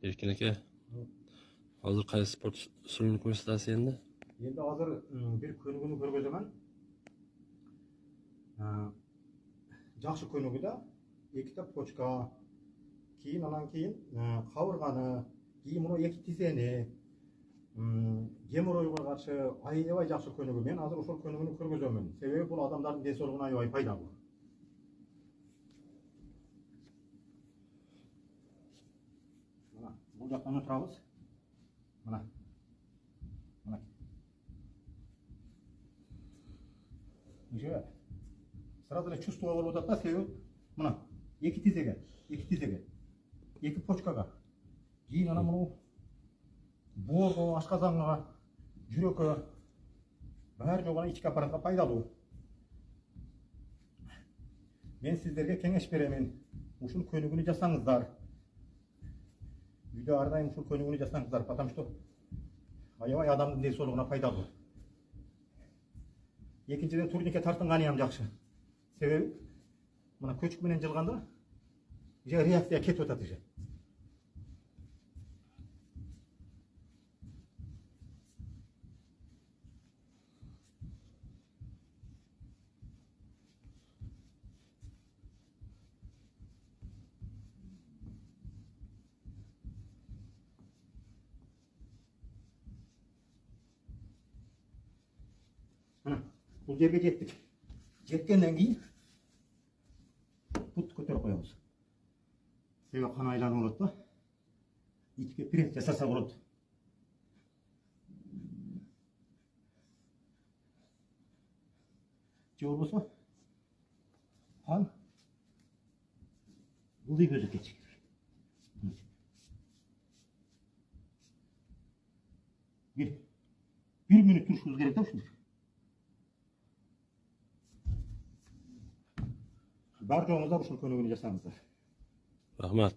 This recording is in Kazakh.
Erkin aka, hozir qaysi sport usulini ko'rsatasiz endi? Endi hozir bir ko'nigini ko'rg'azaman. Жақсы ko'nigida ikkita pochka, keyin anan keyin qavurg'ani, keyin buni ikki tizeni, gemoroyga qarshi aybay жақсы ko'nigi. Men hozir o'sha ko'nigini ko'rg'azaman. Sebebi bu odamlarning densorlig'iga aybay foyda bu. Mana bu yoqdan o'tiramiz. Mana. Уже сразу же чувствовал вот это себеп мына екі тизеге екі почкаға кейін ана мұны борға ашқазанға жүрекке бәрі жоғана ички аппаратқа пайдалуу. Мен сіздерге кеңеш беремін, ушул көнүгүүнү жасаңыздар. Үйдө ар дайым ушул көнүгүүнү жасаңыздар, потому что аябай адамдын денсаулыгына пайдалуу. Екіншіден турникке тартынғаны ham жақсы. Себебі мына көчүк менен жылганда реакция кетип атат уже. Бұл жерге жеттік. Жеткеннен кейін бұтты көтеріп қоямыз. Себебі қан айланып болады да. Итке пресс жасаса болады. Же болмаса қан бұлдай көзіп кетсе керек. Bir minut тұрышымыз керек та ушундай. Бар жоғыңыздар ушул көнүгүүнү жасаңыздар. Rahmat.